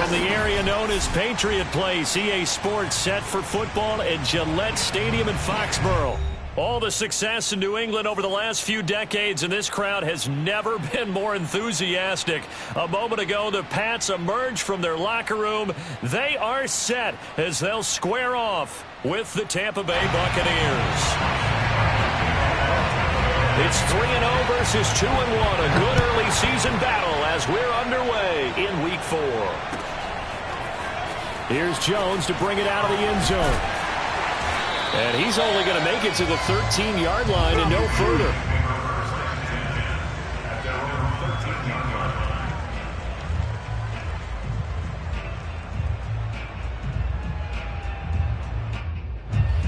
From the area known as Patriot Place, EA Sports set for football at Gillette Stadium in Foxborough. All the success in New England over the last few decades, and this crowd has never been more enthusiastic. A moment ago, the Pats emerged from their locker room. They are set as they'll square off with the Tampa Bay Buccaneers. It's 3-0 versus 2-1. A good early season battle as we're underway in Week 4. Here's Jones to bring it out of the end zone. And he's only going to make it to the 13-yard line and no further.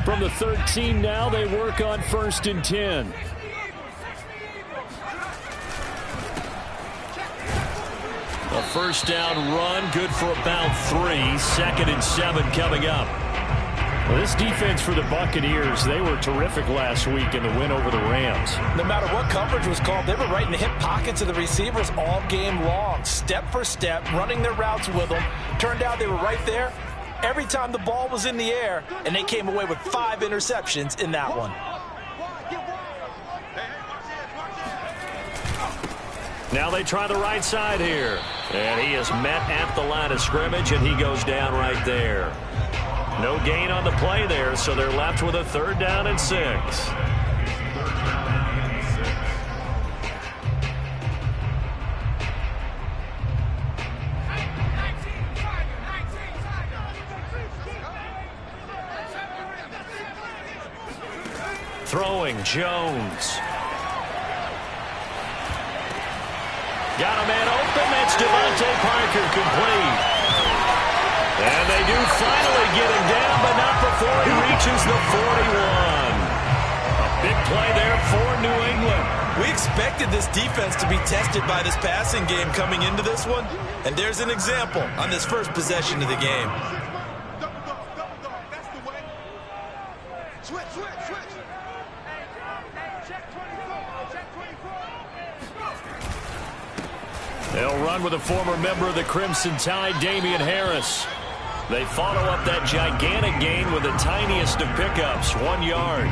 From the 13 now, they work on 1st and 10. A first down run, good for about 3. 2nd and 7 coming up. Well, this defense for the Buccaneers, they were terrific last week in the win over the Rams. No matter what coverage was called, they were right in the hip pockets of the receivers all game long. Step for step, running their routes with them. Turned out they were right there every time the ball was in the air, and they came away with 5 interceptions in that one. Now they try the right side here. And he is met at the line of scrimmage, and he goes down right there. No gain on the play there, so they're left with a 3rd down and 6. Throwing, Jones. Got a man open. That's Devontae Parker, complete. And they do finally get him down, but not before he reaches the 41. A big play there for New England. We expected this defense to be tested by this passing game coming into this one, and there's an example on this first possession of the game. They'll run with a former member of the Crimson Tide, Damian Harris. They follow up that gigantic gain with the tiniest of pickups, 1 yard.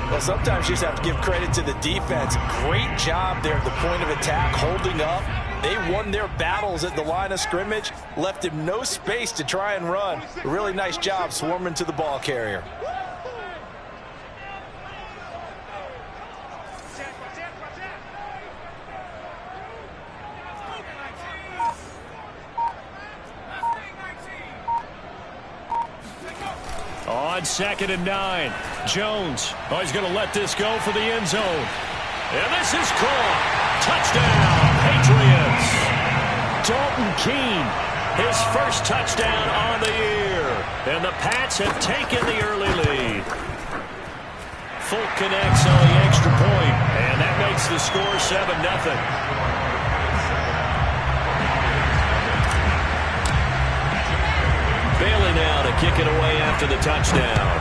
Well, sometimes you just have to give credit to the defense. Great job there at the point of attack, holding up. They won their battles at the line of scrimmage, left him no space to try and run. A really nice job swarming to the ball carrier. On 2nd and 9, Jones. Oh, he's going to let this go for the end zone. And this is caught. Touchdown, Patriots. Dalton Keene, his first touchdown on the year. And the Pats have taken the early lead. Folk connects on the extra point, and that makes the score 7-0. Bailey now to kick it away after the touchdown.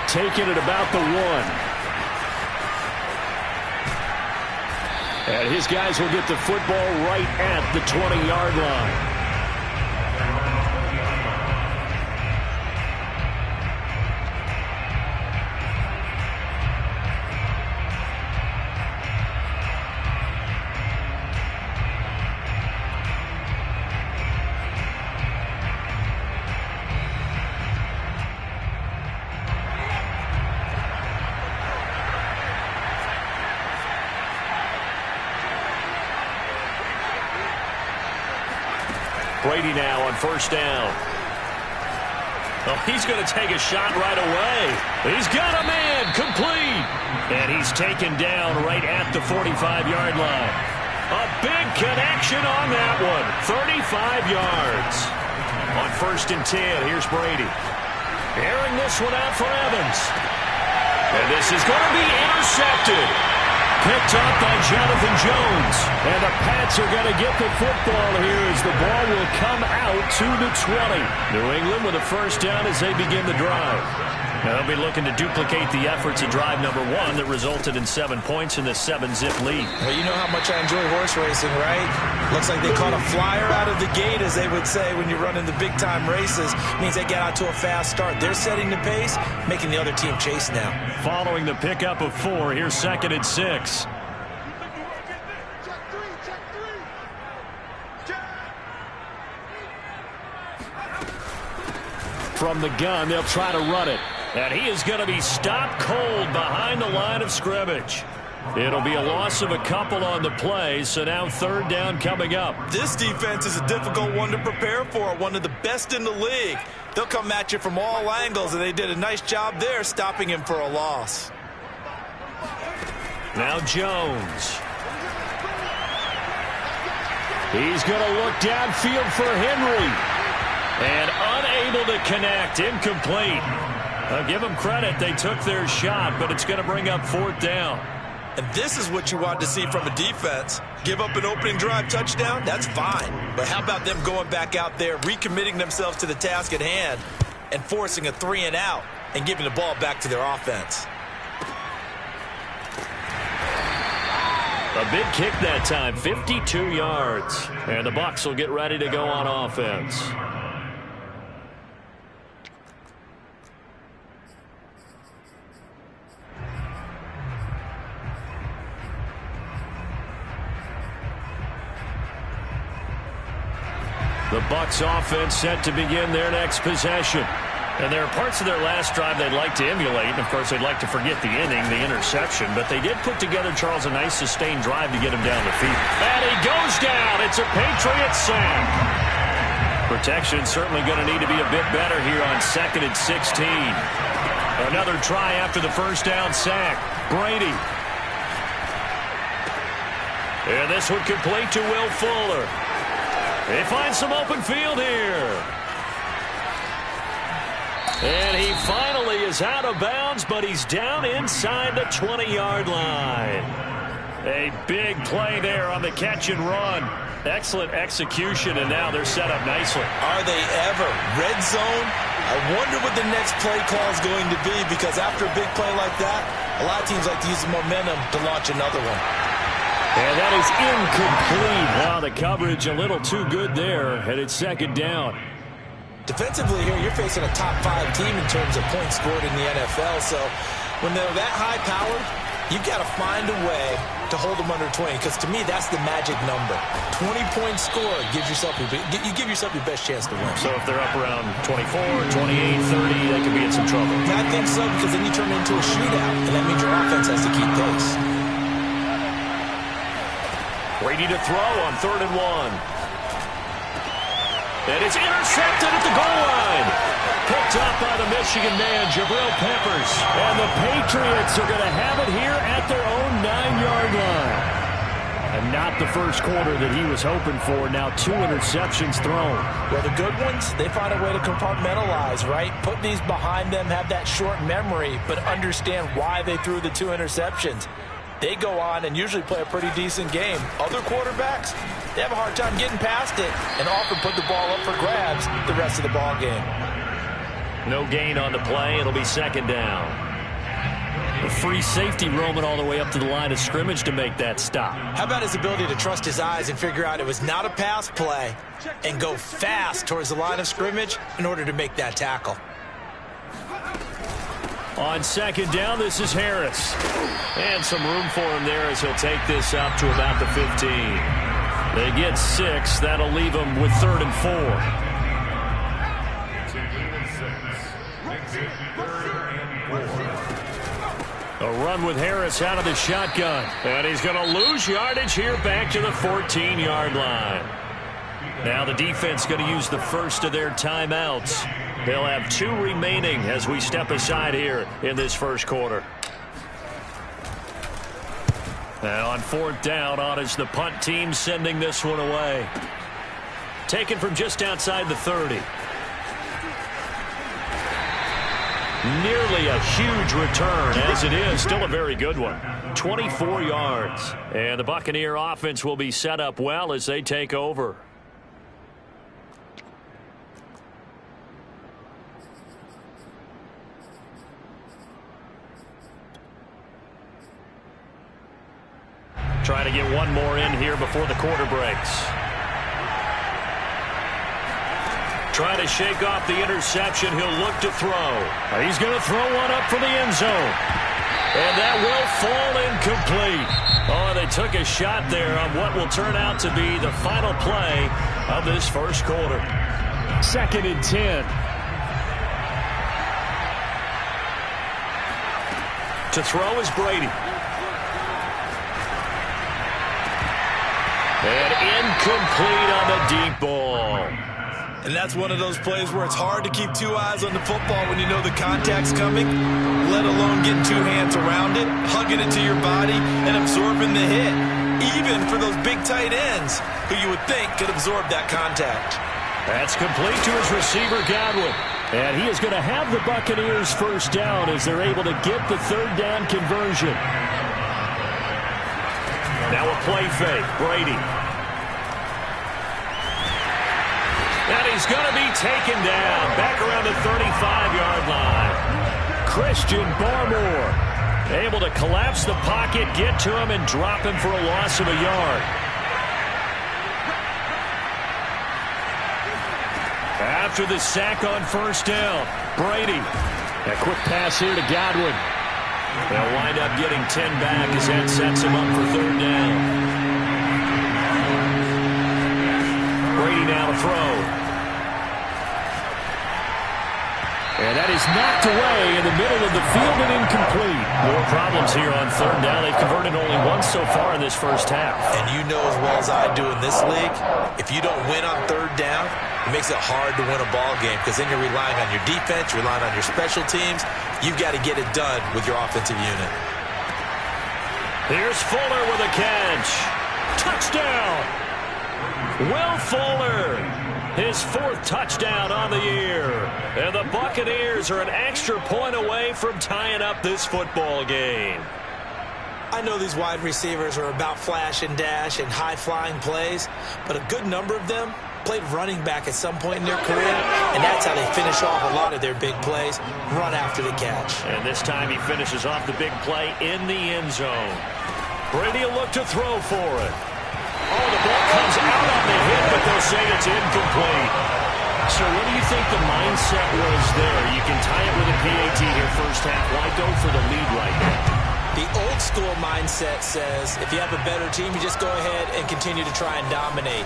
Taking it about the 1. And his guys will get the football right at the 20-yard line. Brady now on 1st down. Oh, he's going to take a shot right away. He's got a man, complete. And he's taken down right at the 45-yard line. A big connection on that one. 35 yards. On 1st and 10, here's Brady. Airing this one out for Evans. And this is going to be intercepted. Picked up by Jonathan Jones. And the Pats are going to get the football here as the ball will come out to the 20. New England with a first down as they begin the drive. They'll be looking to duplicate the efforts of drive number 1 that resulted in 7 points in the 7-zip lead. Well, you know how much I enjoy horse racing, right? Looks like they caught a flyer out of the gate, as they would say when you're running the big-time races. Means they get out to a fast start. They're setting the pace, making the other team chase now. Following the pickup of 4, here's 2nd and 6. From the gun, they'll try to run it. And he is going to be stopped cold behind the line of scrimmage. It'll be a loss of a couple on the play, so now 3rd down coming up. This defense is a difficult one to prepare for, one of the best in the league. They'll come at you from all angles, and they did a nice job there stopping him for a loss. Now Jones. He's going to look downfield for Henry. And unable to connect, incomplete. I'll give them credit, they took their shot, but it's going to bring up 4th down. And this is what you want to see from a defense. Give up an opening drive touchdown, that's fine. But how about them going back out there, recommitting themselves to the task at hand, and forcing a 3-and-out, and giving the ball back to their offense. A big kick that time, 52 yards. And the Bucs will get ready to go on offense. The Bucs offense set to begin their next possession. And there are parts of their last drive they'd like to emulate. And, of course, they'd like to forget the inning, the interception. But they did put together, Charles, a nice sustained drive to get him down the field. And he goes down. It's a Patriots sack. Protection certainly going to need to be a bit better here on 2nd and 16. Another try after the first down sack. Brady. And this one complete to Will Fuller. They find some open field here. And he finally is out of bounds, but he's down inside the 20-yard line. A big play there on the catch and run. Excellent execution, and now they're set up nicely. Are they ever? Red zone? I wonder what the next play call is going to be, because after a big play like that, a lot of teams like to use the momentum to launch another one. And that is incomplete. Wow, the coverage a little too good there, and it's 2nd down. Defensively here, you're facing a top 5 team in terms of points scored in the NFL. So when they're that high-powered, you've got to find a way to hold them under 20, because to me, that's the magic number. 20-point score gives yourself you give yourself your best chance to win. So if they're up around 24, 28, 30, they could be in some trouble. I think so, because then you turn it into a shootout, and that means your offense has to keep pace. Brady to throw on 3rd and 1. And it's intercepted at the goal line. Picked up by the Michigan man, Jabril Peppers. And the Patriots are going to have it here at their own 9-yard line. And not the first quarter that he was hoping for. Now 2 interceptions thrown. Well, the good ones, they find a way to compartmentalize, right? Put these behind them, have that short memory, but understand why they threw the 2 interceptions. They go on and usually play a pretty decent game. Other quarterbacks, they have a hard time getting past it and often put the ball up for grabs the rest of the ball game. No gain on the play. It'll be 2nd down. The free safety roaming all the way up to the line of scrimmage to make that stop. How about his ability to trust his eyes and figure out it was not a pass play and go fast towards the line of scrimmage in order to make that tackle. On 2nd down, this is Harris. And some room for him there as he'll take this up to about the 15. They get 6. That'll leave them with 3rd and 4. A run with Harris out of the shotgun. And he's going to lose yardage here back to the 14-yard line. Now the defense going to use the first of their timeouts. They'll have 2 remaining as we step aside here in this first quarter. Now on 4th down, on is the punt team sending this one away. Taken from just outside the 30. Nearly a huge return, as it is. Still a very good one. 24 yards. And the Buccaneer offense will be set up well as they take over. Trying to get one more in here before the quarter breaks. Trying to shake off the interception. He'll look to throw. He's going to throw one up for the end zone. And that will fall incomplete. Oh, they took a shot there on what will turn out to be the final play of this first quarter. 2nd and 10. To throw is Brady. And incomplete on the deep ball. And that's one of those plays where it's hard to keep two eyes on the football when you know the contact's coming, let alone getting two hands around it, hugging it to your body, and absorbing the hit. Even for those big tight ends who you would think could absorb that contact. That's complete to his receiver, Godwin. And he is going to have the Buccaneers first down as they're able to get the 3rd down conversion. Now a play fake. Brady. And he's going to be taken down back around the 35-yard line. Christian Barmore able to collapse the pocket, get to him, and drop him for a loss of a yard. After the sack on first down, Brady. A quick pass here to Godwin. They'll wind up getting 10 back as that sets him up for 3rd down. Brady now to throw. And that is knocked away in the middle of the field and incomplete. More problems here on 3rd down. They've converted only once so far in this first half. And you know as well as I do in this league, if you don't win on 3rd down, it makes it hard to win a ball game because then you're relying on your defense, you're relying on your special teams. You've got to get it done with your offensive unit. Here's Fuller with a catch. Touchdown! Will Fuller, his 4th touchdown on the year. And the Buccaneers are an extra point away from tying up this football game. I know these wide receivers are about flash and dash and high-flying plays, but a good number of them played running back at some point in their career, and that's how they finish off a lot of their big plays, run after the catch. And this time he finishes off the big play in the end zone. Brady will look to throw for it. Oh, the ball comes out on the hit, but they'll say it's incomplete. So what do you think the mindset was there? You can tie it with a PAT here first half. Why go for the lead right now? The old school mindset says if you have a better team, you just go ahead and continue to try and dominate.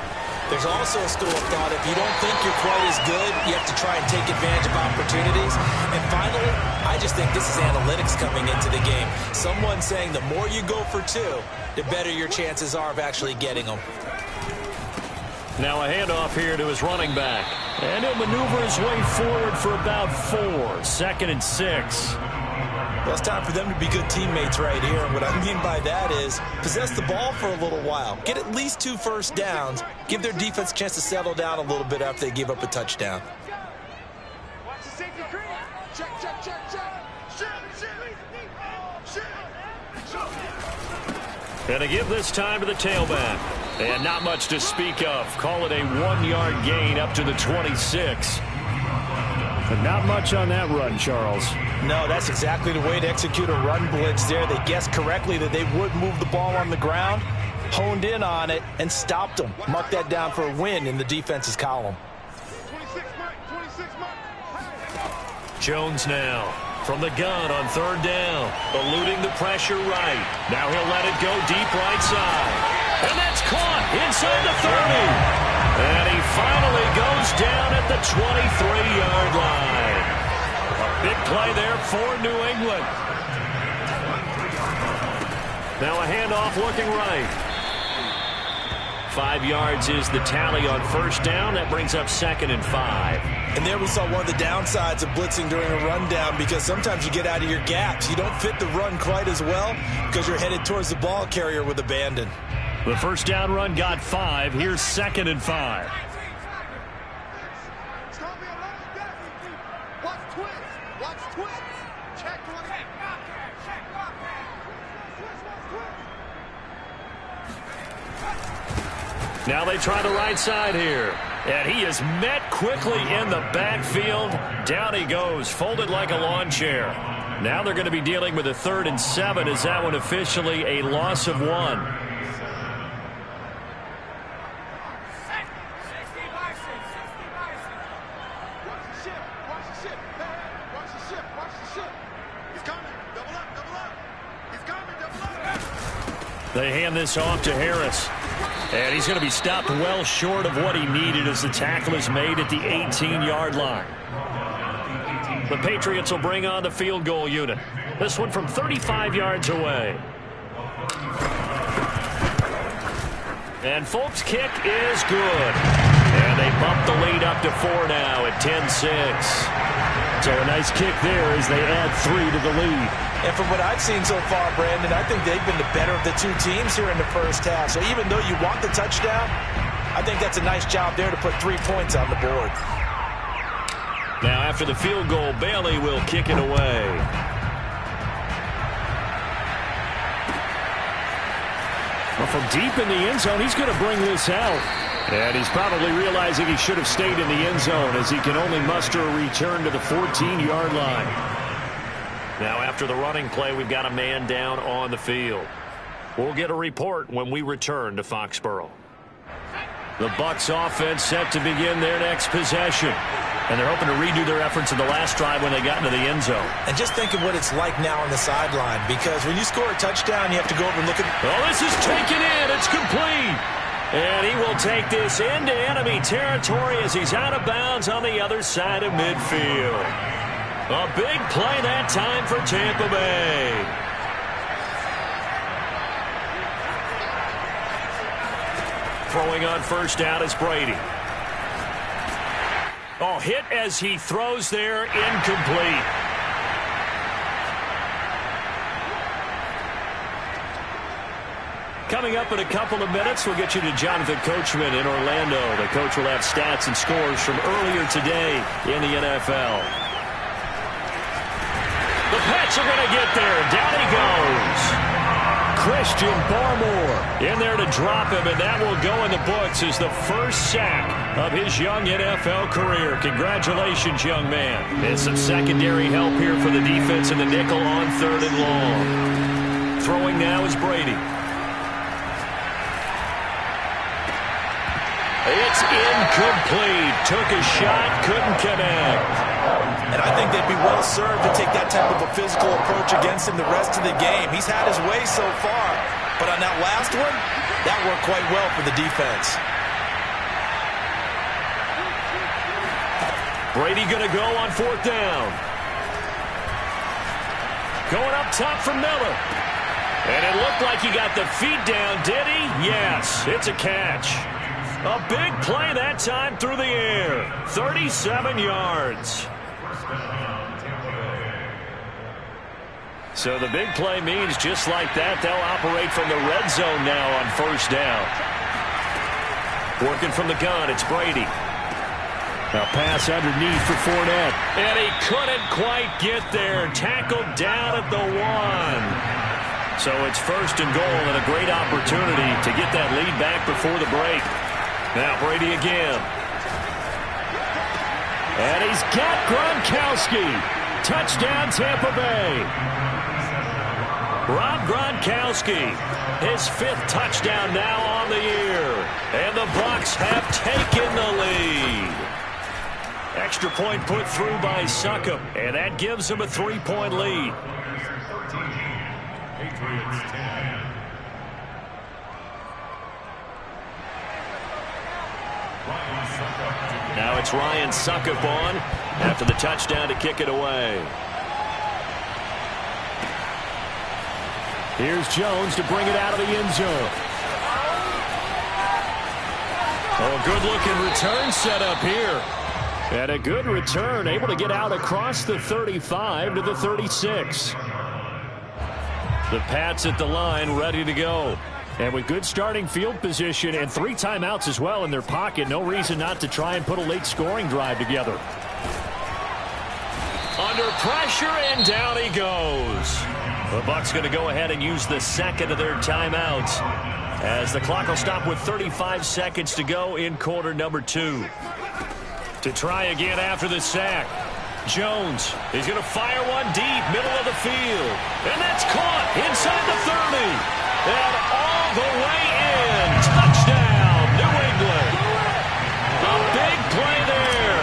There's also a school of thought, if you don't think you're quite as good, you have to try and take advantage of opportunities. And finally, I just think this is analytics coming into the game. Someone saying the more you go for 2, the better your chances are of actually getting them. Now a handoff here to his running back. And he'll maneuver his way forward for about 4. 2nd and 6. Well, it's time for them to be good teammates right here. And what I mean by that is possess the ball for a little while. Get at least 2 first downs. Give their defense a chance to settle down a little bit after they give up a touchdown. Watch the safety creep. Check, check, check, check. Gonna give this time to the tailback. And not much to speak of. Call it a 1-yard gain up to the 26. But not much on that run, Charles. No, that's exactly the way to execute a run blitz there. They guessed correctly that they would move the ball on the ground, honed in on it, and stopped them. Mark that down for a win in the defense's column. 26 mark. Jones now from the gun on 3rd down, eluding the pressure right. Now he'll let it go deep right side. And that's caught inside the 30. And he finally goes down at the 23-yard line. A big play there for New England. Now a handoff looking right. 5 yards is the tally on first down. That brings up 2nd and 5. And there we saw one of the downsides of blitzing during a rundown because sometimes you get out of your gaps. You don't fit the run quite as well because you're headed towards the ball carrier with abandon. The first down run got 5. Here's 2nd and 5. Watch twist. Check one. Now they try the right side here. And he is met quickly in the backfield. Down he goes, folded like a lawn chair. Now they're going to be dealing with a 3rd and 7. Is that one officially a loss of 1? They hand this off to Harris. And he's going to be stopped well short of what he needed as the tackle is made at the 18-yard line. The Patriots will bring on the field goal unit. This one from 35 yards away. And Folk's kick is good. And they bump the lead up to 4 now at 10-6. So a nice kick there as they add 3 to the lead. And from what I've seen so far, Brandon, I think they've been the better of the two teams here in the first half. So even though you want the touchdown, I think that's a nice job there to put 3 points on the board. Now after the field goal, Bailey will kick it away. Well, from deep in the end zone, he's going to bring this out. And he's probably realizing he should have stayed in the end zone as he can only muster a return to the 14-yard line. Now after the running play, we've got a man down on the field. We'll get a report when we return to Foxborough. The Bucs offense set to begin their next possession. And they're hoping to redo their efforts in the last drive when they got into the end zone. And just think of what it's like now on the sideline, because when you score a touchdown, you have to go over and look at... Oh, this is taken in. It's complete. And he will take this into enemy territory as he's out of bounds on the other side of midfield. A big play that time for Tampa Bay. Throwing on first down is Brady. Oh, hit as he throws there, incomplete. Coming up in a couple of minutes, we'll get you to Jonathan Coachman in Orlando. The coach will have stats and scores from earlier today in the NFL. The Pats are going to get there. Down he goes. Christian Barmore in there to drop him, and that will go in the books as the first sack of his young NFL career. Congratulations, young man. And some secondary help here for the defense in the nickel on 3rd and long. Throwing now is Brady. It's incomplete. Took a shot, couldn't connect. And I think they'd be well served to take that type of a physical approach against him the rest of the game. He's had his way so far, but on that last one, that worked quite well for the defense. Brady going to go on 4th down. Going up top for Miller. And it looked like he got the feet down, did he? Yes, it's a catch. A big play that time through the air. 37 yards. So the big play means just like that, they'll operate from the red zone now on 1st down. Working from the gun, it's Brady. Now pass underneath for Fournette. And he couldn't quite get there. Tackled down at the 1. So it's 1st and goal and a great opportunity to get that lead back before the break. Now Brady again. And he's got Gronkowski. Touchdown Tampa Bay. Rob Gronkowski, his 5th touchdown now on the year. And the Bucs have taken the lead. Extra point put through by Succop, and that gives them a 3-point lead. Patriots 10. Now it's Ryan Succop on after the touchdown to kick it away. Here's Jones to bring it out of the end zone. Oh, a good-looking return set up here. And a good return, able to get out across the 35 to the 36. The Pats at the line, ready to go. And with good starting field position and 3 timeouts as well in their pocket, no reason not to try and put a late scoring drive together. Under pressure, and down he goes. The Bucs going to go ahead and use the 2nd of their timeouts as the clock will stop with 35 seconds to go in quarter number 2. To try again after the sack. Jones, he's going to fire one deep, middle of the field. And that's caught inside the 30. And all the way in. Touchdown, New England. A big play there.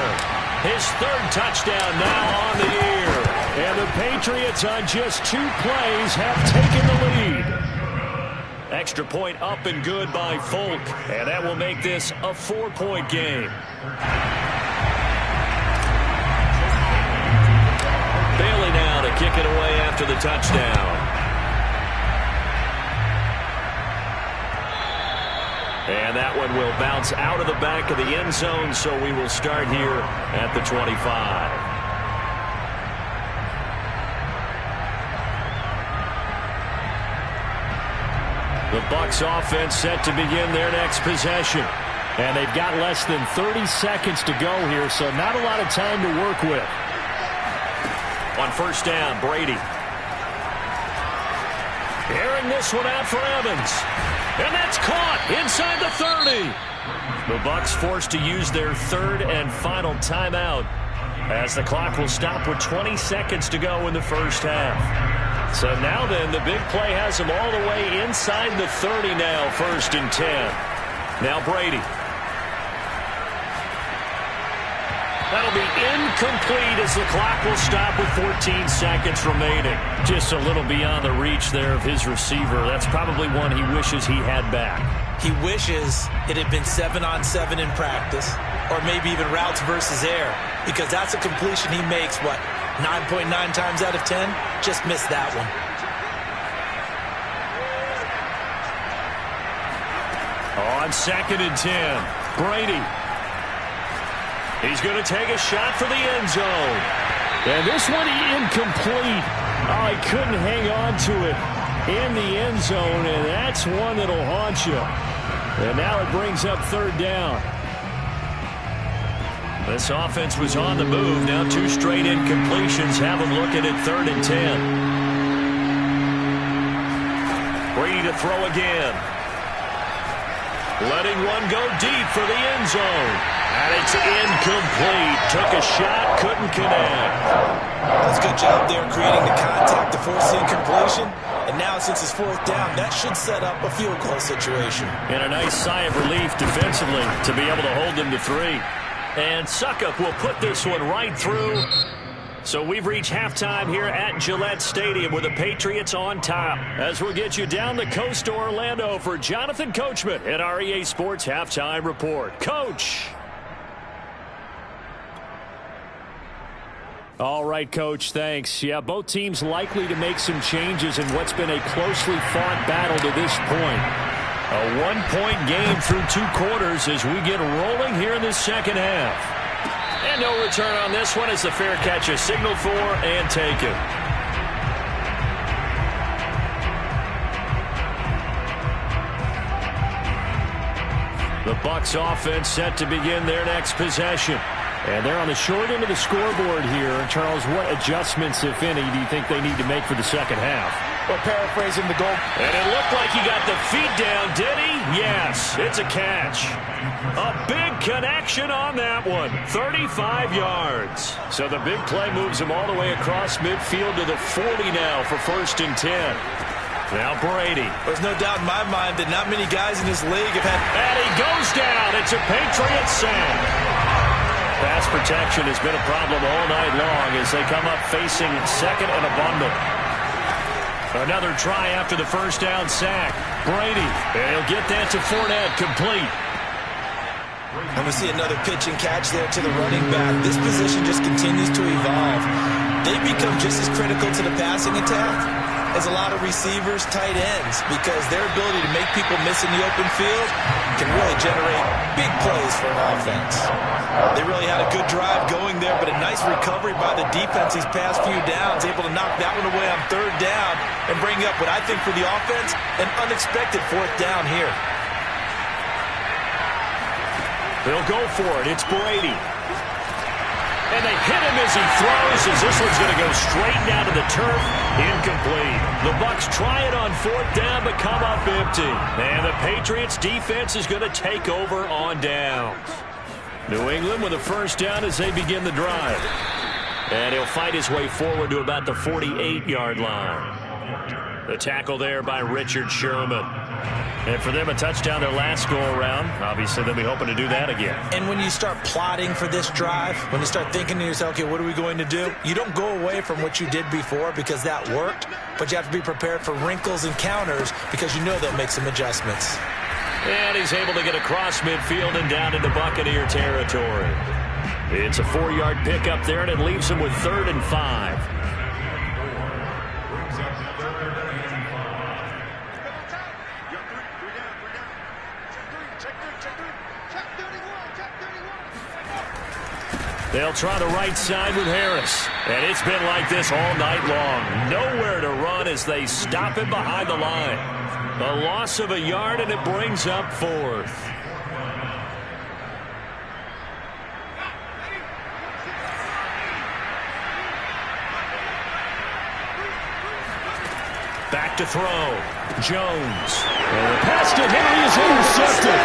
His 3rd touchdown now on the year. And the Patriots on just 2 plays have taken the lead. Extra point up and good by Folk. And that will make this a 4-point game. Bailey now to kick it away after the touchdown. And that one will bounce out of the back of the end zone, so we will start here at the 25. The Bucs offense set to begin their next possession. And they've got less than 30 seconds to go here, so not a lot of time to work with. On first down, Brady. Airing this one out for Evans. And that's caught inside the 30. The Bucs forced to use their third and final timeout as the clock will stop with 20 seconds to go in the first half. So now then, the big play has them all the way inside the 30 now, 1st and 10. Now Brady. That'll be incomplete as the clock will stop with 14 seconds remaining. Just a little beyond the reach there of his receiver. That's probably one he wishes he had back. He wishes it had been 7-on-7 in practice, or maybe even routes versus air, because that's a completion he makes, 9.9 times out of 10? Just missed that one. On 2nd and 10, Brady. He's going to take a shot for the end zone. And this one incomplete. Oh, he couldn't hang on to it in the end zone, and that's one that'll haunt you. And now it brings up 3rd down. This offense was on the move. Now 2 straight incompletions have them looking at 3rd and 10. Brady to throw again. Letting one go deep for the end zone. And it's incomplete. Took a shot, couldn't connect. That's a good job there creating the contact to force the incompletion. And now since it's 4th down, that should set up a field goal situation. And a nice sigh of relief defensively to be able to hold them to 3. And Suckup will put this one right through. So we've reached halftime here at Gillette Stadium with the Patriots on top. As we'll get you down the coast to Orlando for Jonathan Coachman at our EA Sports Halftime Report. Coach. All right, Coach, thanks. Yeah, both teams likely to make some changes in what's been a closely fought battle to this point. A 1-point game through 2 quarters as we get rolling here in the second half. And no return on this one as the fair catch is signaled for and taken. The Bucs offense set to begin their next possession. And they're on the short end of the scoreboard here. Charles, what adjustments, if any, do you think they need to make for the second half? Well, paraphrasing the goal. And it looked like he got the feet down, did he? Yes, it's a catch. A big connection on that one. 35 yards. So the big play moves him all the way across midfield to the 40 now for 1st and 10. Now Brady. There's no doubt in my mind that not many guys in this league have had... And he goes down. It's a Patriots sack. Pass protection has been a problem all night long as they come up facing 2nd and abundant. Another try after the first down sack. Brady, and he'll get that to Fournette, complete. And we see another pitch and catch there to the running back. This position just continues to evolve. They become just as critical to the passing attack as a lot of receivers, tight ends, because their ability to make people miss in the open field can really generate big plays for an offense. They really had a good drive going there, but a nice recovery by the defense these past few downs, able to knock that one away on 3rd down and bring up what I think for the offense, an unexpected 4th down here. They'll go for it. It's Brady. And they hit him as he throws, as this one's going to go straight down to the turf. Incomplete. The Bucs try it on 4th down, but come up empty. And the Patriots defense is going to take over on downs. New England with a 1st down as they begin the drive. And he'll fight his way forward to about the 48-yard line. The tackle there by Richard Sherman. And for them, a touchdown their last go-around. Obviously, they'll be hoping to do that again. And when you start plotting for this drive, when you start thinking to yourself, okay, what are we going to do? You don't go away from what you did before because that worked, but you have to be prepared for wrinkles and counters because you know they'll make some adjustments. And he's able to get across midfield and down into Buccaneer territory. It's a 4-yard pickup there, and it leaves him with 3rd and 5. They'll try the right side with Harris. And it's been like this all night long. Nowhere to run as they stop him behind the line. A loss of a yard, and it brings up 4th. Back to throw. Jones. And the pass to Henry is intercepted.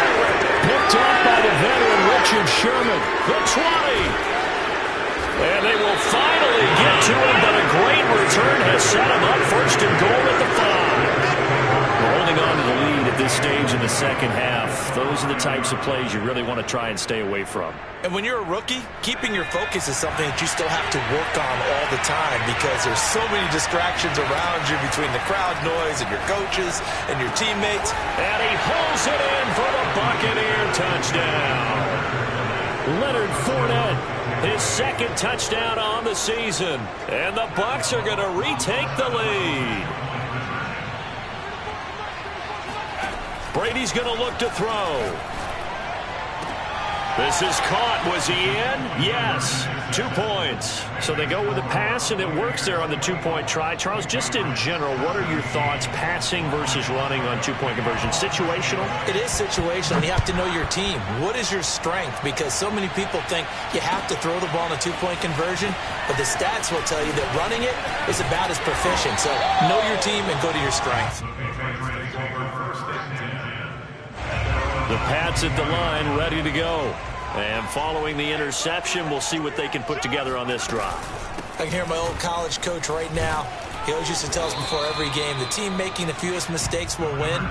Picked off by the veteran Richard Sherman. The 20. And they will finally get to him, but a great return has set him up. 1st and goal at the 5. We're holding on to the lead at this stage in the second half. Those are the types of plays you really want to try and stay away from. And when you're a rookie, keeping your focus is something that you still have to work on all the time because there's so many distractions around you between the crowd noise and your coaches and your teammates. And he pulls it in for the Buccaneer touchdown. Leonard Fournette, his 2nd touchdown on the season. And the Bucs are going to retake the lead. Brady's going to look to throw. This is caught. Was he in? Yes. 2 points. So they go with a pass, and it works there on the 2-point try. Charles, just in general, what are your thoughts passing versus running on 2-point conversion? Situational? It is situational. You have to know your team. What is your strength? Because so many people think you have to throw the ball in a 2-point conversion, but the stats will tell you that running it is about as proficient. So know your team and go to your strength. The Pats at the line, ready to go. And following the interception, we'll see what they can put together on this drive. I can hear my old college coach right now. He always used to tell us before every game, the team making the fewest mistakes will win.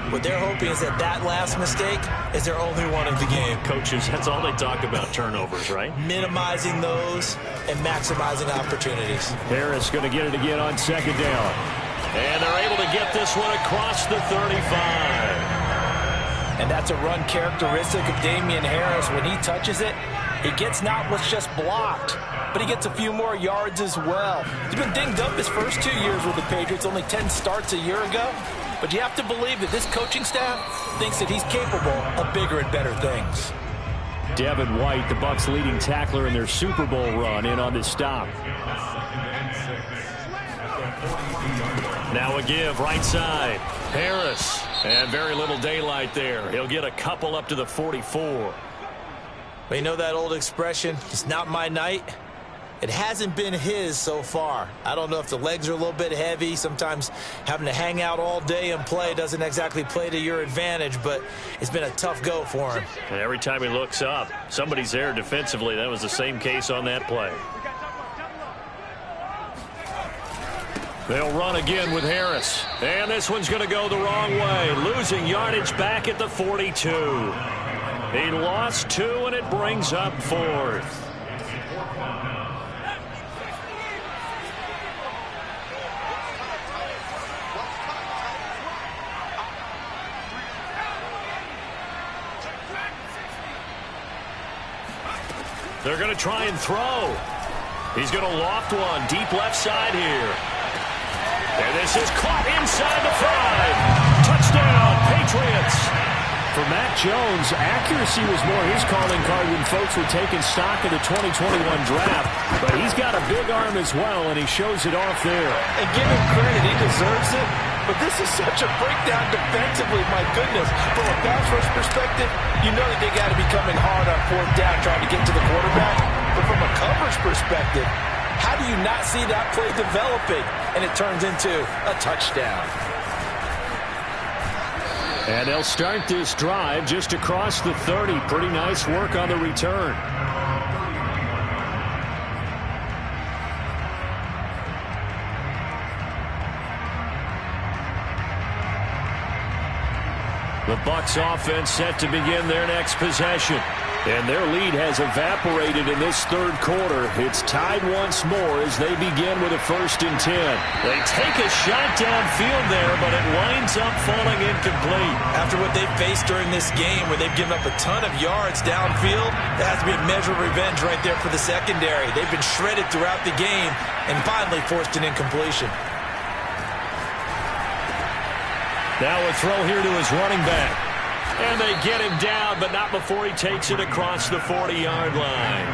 What they're hoping is that that last mistake is their only one of the game. Coaches, that's all they talk about, turnovers, right? Minimizing those and maximizing opportunities. Harris going to get it again on 2nd down. And they're able to get this one across the 35. And that's a run characteristic of Damian Harris. When he touches it, he gets not what's just blocked, but he gets a few more yards as well. He's been dinged up his first 2 years with the Patriots, only 10 starts a year ago. But you have to believe that this coaching staff thinks that he's capable of bigger and better things. Devin White, the Bucs' leading tackler in their Super Bowl run, in on this stop. Now a give, right side. Harris. And very little daylight there. He'll get a couple up to the 44. Well, you know that old expression, it's not my night? It hasn't been his so far. I don't know if the legs are a little bit heavy. Sometimes having to hang out all day and play doesn't exactly play to your advantage, but it's been a tough go for him. And every time he looks up, somebody's there defensively. That was the same case on that play. They'll run again with Harris. And this one's going to go the wrong way. Losing yardage back at the 42. He lost 2, and it brings up 4th. They're going to try and throw. He's going to loft one deep left side here. And this is caught inside the 5. Touchdown, Patriots. For Mac Jones, accuracy was more his calling card when folks were taking stock of the 2021 draft. But he's got a big arm as well, and he shows it off there. And give him credit, he deserves it. But this is such a breakdown defensively, my goodness. From a pass rush perspective, you know that they got to be coming hard on 4th down trying to get to the quarterback. But from a coverage perspective, how do you not see that play developing? And it turns into a touchdown. And they'll start this drive just across the 30. Pretty nice work on the return. The Bucs offense set to begin their next possession. And their lead has evaporated in this third quarter. It's tied once more as they begin with a 1st and 10. They take a shot downfield there, but it winds up falling incomplete. After what they've faced during this game, where they've given up a ton of yards downfield, that has to be a measure of revenge right there for the secondary. They've been shredded throughout the game and finally forced an incompletion. Now a throw here to his running back. And they get him down, but not before he takes it across the 40-yard line.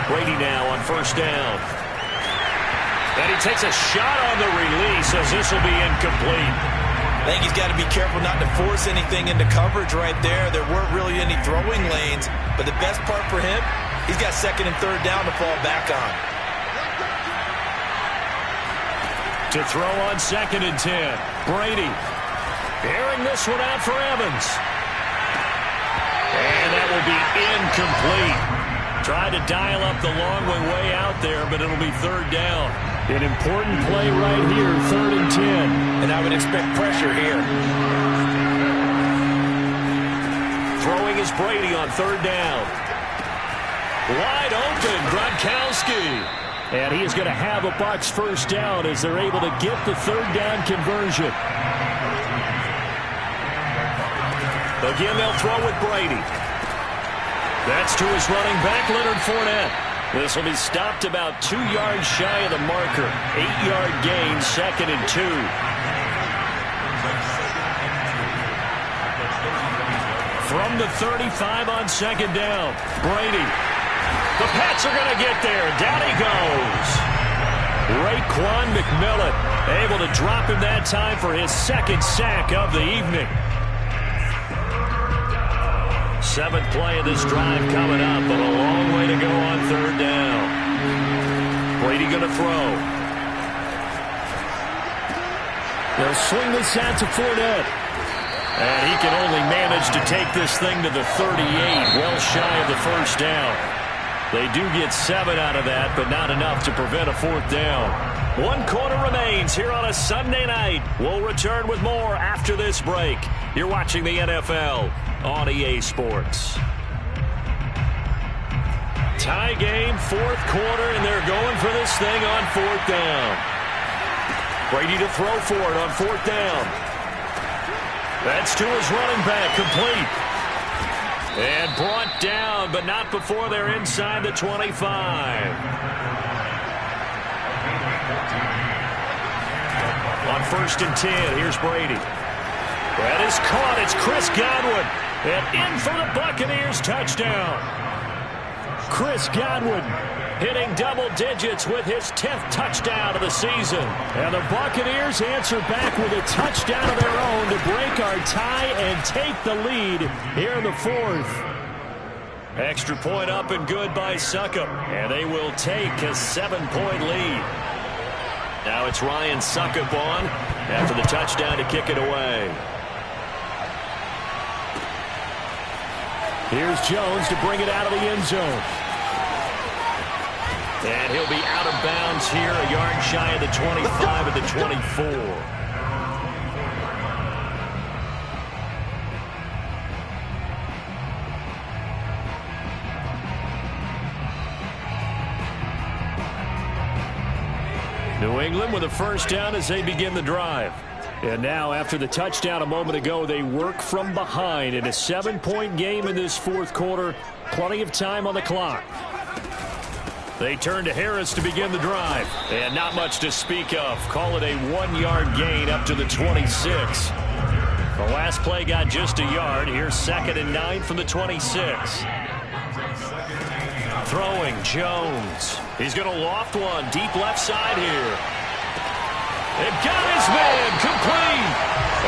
Brady now on 1st down. And he takes a shot on the release as this will be incomplete. I think he's got to be careful not to force anything into coverage right there. There weren't really any throwing lanes, but the best part for him, he's got 2nd and 3rd down to fall back on. To throw on 2nd and 10. Brady airing this one out for Evans. And that will be incomplete. Tried to dial up the long way out there, but it'll be 3rd down. An important play right here, 3rd and 10. And I would expect pressure here. Throwing is Brady on 3rd down. Wide open, Gronkowski. And he is going to have a Bucs 1st down as they're able to get the 3rd down conversion. Again, they'll throw with Brady. That's to his running back, Leonard Fournette. This will be stopped about 2 yards shy of the marker. 8-yard gain, 2nd and 2. From the 35 on 2nd down, Brady. The Pats are going to get there. Down he goes. Raekwon McMillan able to drop him that time for his 2nd sack of the evening. 7th play of this drive coming up, but a long way to go on 3rd down. Brady going to throw. They'll swing this out to Fournette. And he can only manage to take this thing to the 38, well shy of the 1st down. They do get 7 out of that, but not enough to prevent a 4th down. 1 quarter remains here on a Sunday night. We'll return with more after this break. You're watching the NFL on EA Sports. Tie game, 4th quarter, and they're going for this thing on 4th down. Brady to throw for it on 4th down. That's to his running back, complete. And brought down, but not before they're inside the 25. On 1st and 10, here's Brady. That is caught. It's Chris Godwin. And in for the Buccaneers, touchdown. Chris Godwin hitting double digits with his 10th touchdown of the season. And the Buccaneers answer back with a touchdown of their own to break our tie and take the lead here in the 4th. Extra point up and good by Succop. And they will take a 7-point lead. Now it's Ryan Succop on after the touchdown to kick it away. Here's Jones to bring it out of the end zone. And he'll be out of bounds here, a yard shy of the 25 at the 24. New England with a 1st down as they begin the drive. And now, after the touchdown a moment ago, they work from behind in a 7-point game in this 4th quarter. Plenty of time on the clock. They turn to Harris to begin the drive. And not much to speak of. Call it a 1-yard gain up to the 26. The last play got just a yard. Here's 2nd and 9 from the 26. Throwing, Jones. He's going to loft one deep left side here. They've got his man complete.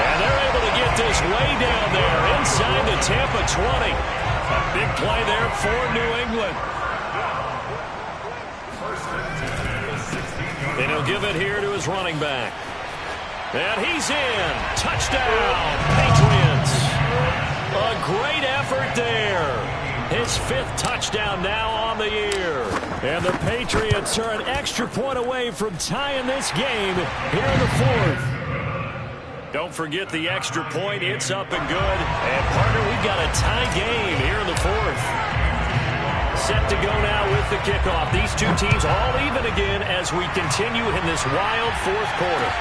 And they're able to get this way down there inside the Tampa 20. A big play there for New England. And he'll give it here to his running back. And he's in. Touchdown, Patriots. A great effort there. His his 5th touchdown now on the year. And the Patriots are an extra point away from tying this game here in the 4th. Don't forget the extra point. It's up and good. And, partner, we've got a tie game here in the 4th. Set to go now with the kickoff. These two teams all even again as we continue in this wild 4th quarter.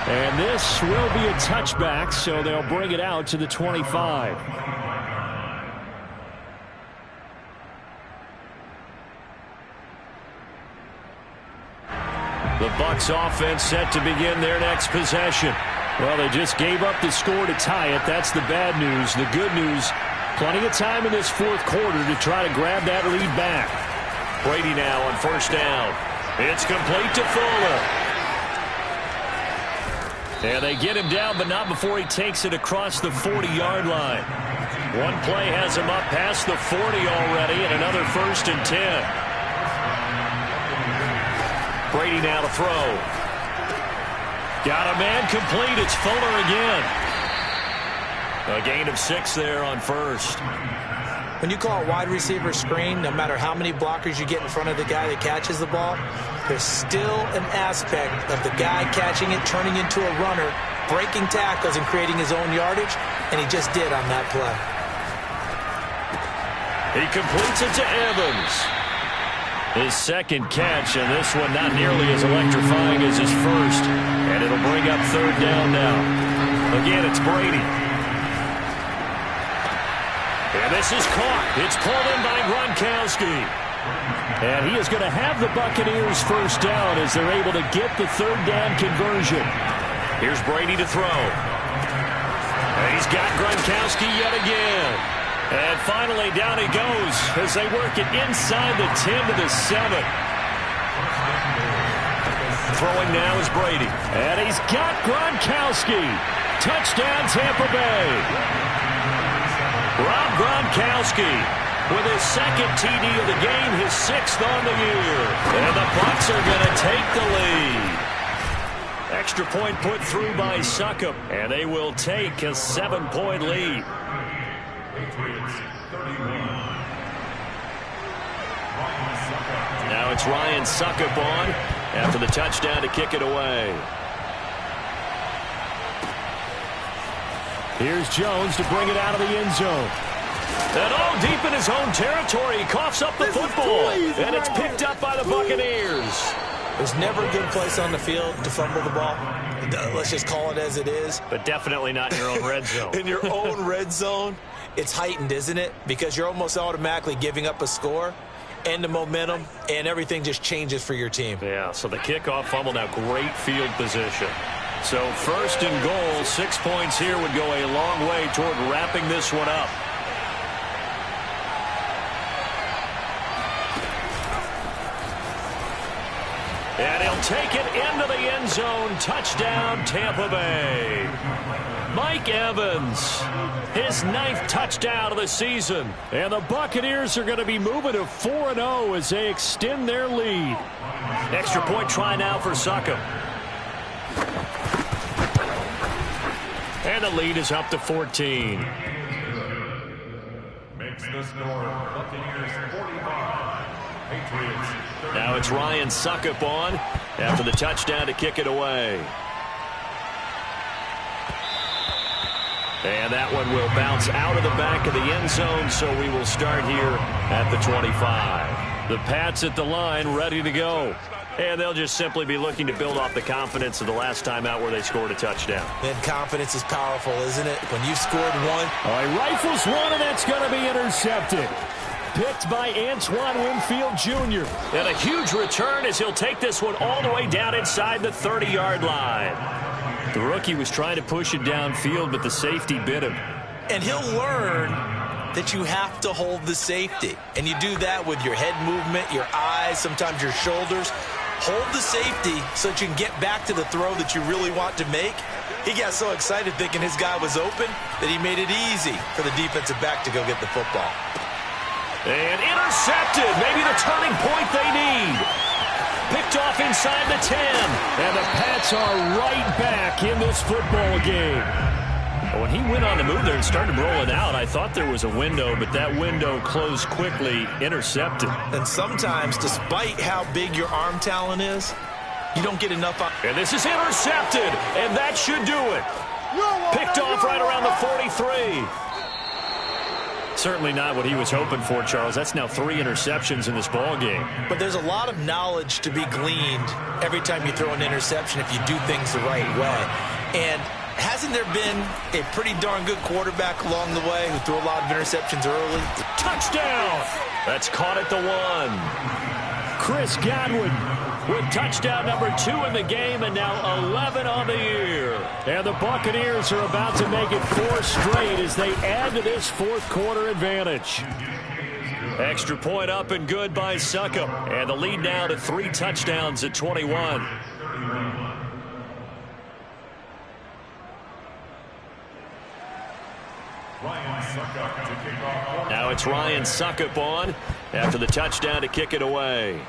And this will be a touchback, so they'll bring it out to the 25. The Bucs offense set to begin their next possession. Well, they just gave up the score to tie it. That's the bad news. The good news, plenty of time in this 4th quarter to try to grab that lead back. Brady now on 1st down. It's complete to Fuller. And they get him down, but not before he takes it across the 40-yard line. One play has him up past the 40 already, and another 1st and 10. Brady now to throw. Got a man complete. It's Fuller again. A gain of 6 there on 1st. When you call a wide receiver screen, no matter how many blockers you get in front of the guy that catches the ball, there's still an aspect of the guy catching it, turning into a runner, breaking tackles and creating his own yardage, and he just did on that play. He completes it to Evans. His 2nd catch, and this one not nearly as electrifying as his 1st. And it'll bring up 3rd down now. Again, it's Brady. And this is caught. It's pulled in by Gronkowski. And he is going to have the Buccaneers 1st down as they're able to get the 3rd down conversion. Here's Brady to throw. And he's got Gronkowski yet again. And finally, down he goes as they work it inside the 10 to the 7. Throwing now is Brady. And he's got Gronkowski. Touchdown, Tampa Bay. Rob Gronkowski with his 2nd TD of the game, his 6th on the year. And the Bucs are going to take the lead. Extra point put through by Succop. And they will take a 7-point lead. Now it's Ryan Succop on after the touchdown to kick it away. Here's Jones to bring it out of the end zone. And all deep in his own territory, he coughs up the football. And it's picked up by the Buccaneers. There's never a good place on the field to fumble the ball. Let's just call it as it is. But definitely not in your own red zone. In your own red zone, it's heightened, isn't it? Because you're almost automatically giving up a score and the momentum, and everything just changes for your team. Yeah, so the kickoff fumble, now great field position. So 1st and goal, 6 points here would go a long way toward wrapping this one up. And he'll take it into the end zone. Touchdown, Tampa Bay. Mike Evans, his 9th touchdown of the season. And the Buccaneers are going to be moving to 4-0 as they extend their lead. Extra point try now for Succop. And the lead is up to 14. Makes the score Buccaneers 45, Patriots 30. Now it's Ryan Succop on after the touchdown to kick it away. And that one will bounce out of the back of the end zone, so we will start here at the 25. The Pats at the line, ready to go. And they'll just simply be looking to build off the confidence of the last time out where they scored a touchdown. And confidence is powerful, isn't it? When you've scored one. All right, rifles one, and that's going to be intercepted. Picked by Antoine Winfield Jr. And a huge return as he'll take this one all the way down inside the 30-yard line. The rookie was trying to push it downfield, but the safety bit him. And he'll learn that you have to hold the safety. And you do that with your head movement, your eyes, sometimes your shoulders. Hold the safety so that you can get back to the throw that you really want to make. He got so excited thinking his guy was open that he made it easy for the defensive back to go get the football. And intercepted. Maybe the turning point they need. Picked off inside the 10. And the Pats are right back in this football game. When he went on the move there and started rolling out, I thought there was a window, but that window closed quickly, intercepted. And sometimes, despite how big your arm talent is, you don't get enough. And this is intercepted, and that should do it. Picked off right around the 43. Certainly not what he was hoping for, Charles. That's now 3 interceptions in this ball game. But there's a lot of knowledge to be gleaned every time you throw an interception if you do things the right way. And hasn't there been a pretty darn good quarterback along the way who threw a lot of interceptions early? Touchdown! That's caught at the 1. Chris Godwin with touchdown number 2 in the game, and now 11 on the year. And the Buccaneers are about to make it 4 straight as they add to this fourth quarter advantage. Extra point up and good by Succop. And the lead now to 3 touchdowns at 21. Now it's Ryan Succop on after the touchdown to kick it away.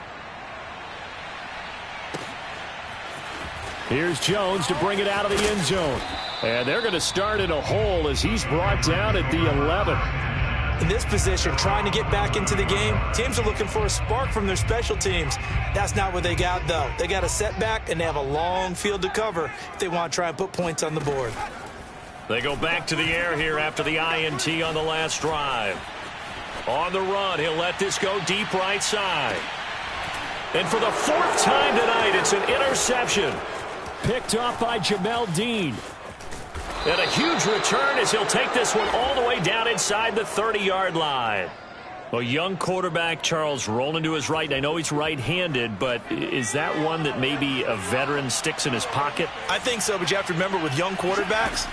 Here's Jones to bring it out of the end zone. And they're going to start in a hole as he's brought down at the 11. In this position, trying to get back into the game, teams are looking for a spark from their special teams. That's not what they got, though. They got a setback, and they have a long field to cover if they want to try and put points on the board. They go back to the air here after the INT on the last drive. On the run, he'll let this go deep right side. And for the 4th time tonight, it's an interception. Picked off by Jamel Dean. And a huge return as he'll take this one all the way down inside the 30-yard line. A young quarterback, Charles, rolling to his right. I know he's right-handed, but is that one that maybe a veteran sticks in his pocket? I think so, but you have to remember with young quarterbacks,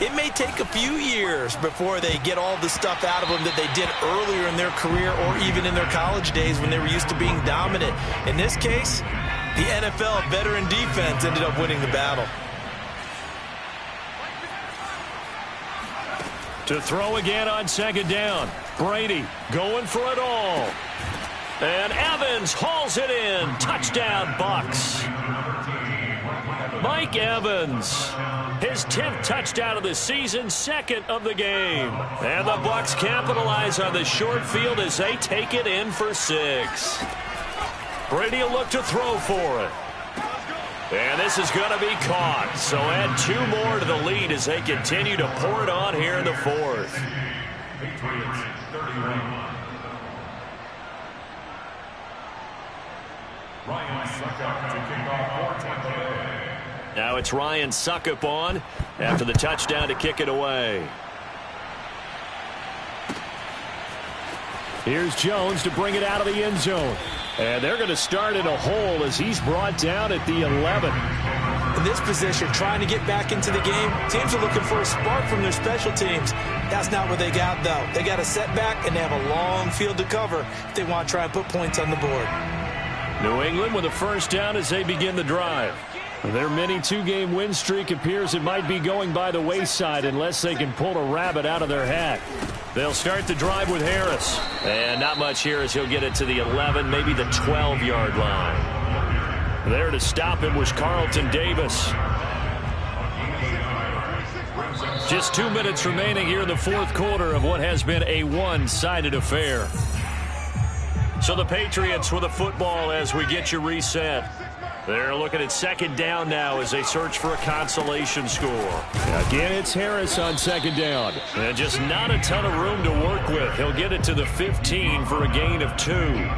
it may take a few years before they get all the stuff out of them that they did earlier in their career or even in their college days when they were used to being dominant. In this case, the NFL veteran defense ended up winning the battle. To throw again on 2nd down. Brady going for it all. And Evans hauls it in. Touchdown, Bucs. Mike Evans, his 10th touchdown of the season, 2nd of the game. And the Bucs capitalize on the short field as they take it in for 6. Brady will look to throw for it. And this is going to be caught. So add 2 more to the lead as they continue to pour it on here in the 4th. Patriots 31. Ryan Succop to kick off for Tampa Bay. Now it's Ryan Succop on after the touchdown to kick it away. Here's Jones to bring it out of the end zone. And they're going to start in a hole as he's brought down at the 11. In this position, trying to get back into the game, teams are looking for a spark from their special teams. That's not what they got, though. They got a setback, and they have a long field to cover if they want to try and put points on the board. New England with a 1st down as they begin the drive. Their mini 2-game win streak appears it might be going by the wayside unless they can pull a rabbit out of their hat. They'll start the drive with Harris. And not much here as he'll get it to the 11, maybe the 12-yard line. There to stop him was Carlton Davis. Just 2 minutes remaining here in the 4th quarter of what has been a one-sided affair. So the Patriots with the football as we get you reset. They're looking at 2nd down now as they search for a consolation score. Again, it's Harris on 2nd down. And just not a ton of room to work with. He'll get it to the 15 for a gain of 2.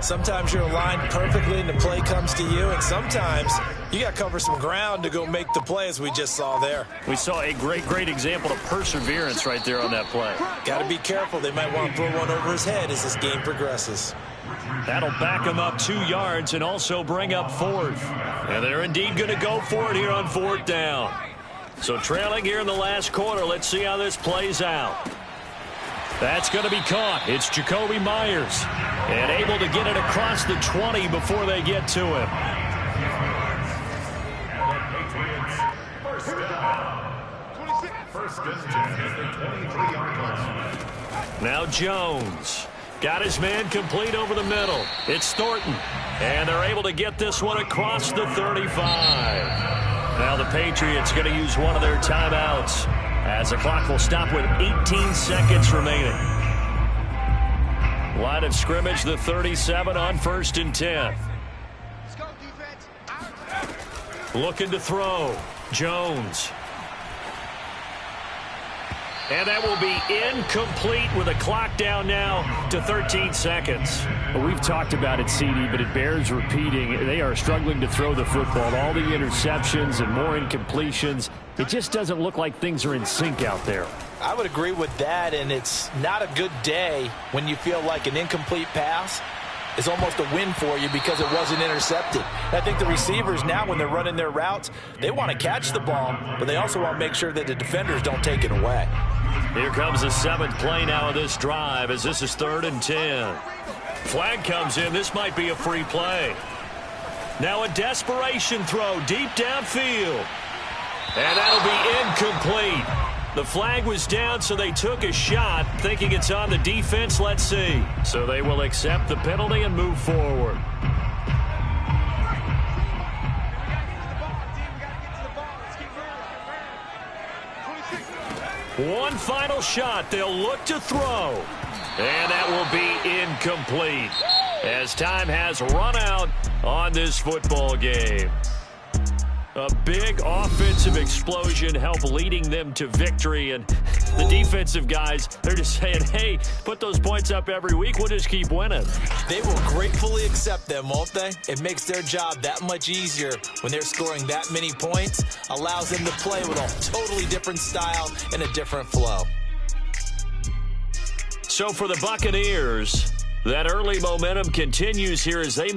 Sometimes you're aligned perfectly and the play comes to you, and sometimes you got to cover some ground to go make the play as we just saw there. We saw a great example of perseverance right there on that play. Got to be careful. They might want to throw one over his head as this game progresses. That'll back him up 2 yards and also bring up 4th. And they're indeed going to go for it here on 4th down. So trailing here in the last quarter, let's see how this plays out. That's going to be caught. It's Jacoby Myers. And able to get it across the 20 before they get to him. First and 10 at the 23-yard line. Now Jones. Got his man complete over the middle. It's Thornton. And they're able to get this one across the 35. Now the Patriots going to use one of their timeouts. as the clock will stop with 18 seconds remaining. Line of scrimmage, the 37 on 1st and 10. Let's go, defense. Looking to throw. Jones. And that will be incomplete with a clock down now to 13 seconds. Well, we've talked about it, CD, but it bears repeating. They are struggling to throw the football. All the interceptions and more incompletions. It just doesn't look like things are in sync out there. I would agree with that, and it's not a good day when you feel like an incomplete pass is almost a win for you because it wasn't intercepted. I think the receivers now, when they're running their routes, they want to catch the ball, but they also want to make sure that the defenders don't take it away. Here comes the 7th play now of this drive as this is 3rd and 10. Flag comes in. This might be a free play. Now a desperation throw deep downfield. And that'll be incomplete. The flag was down, so they took a shot, thinking it's on the defense. Let's see. So they will accept the penalty and move forward. One final shot. They'll look to throw. And that will be incomplete as time has run out on this football game. A big offensive explosion helped leading them to victory. And the defensive guys, they're just saying, hey, put those points up every week. We'll just keep winning. They will gratefully accept them, won't they? It makes their job that much easier when they're scoring that many points. Allows them to play with a totally different style and a different flow. So for the Buccaneers, that early momentum continues here as they move.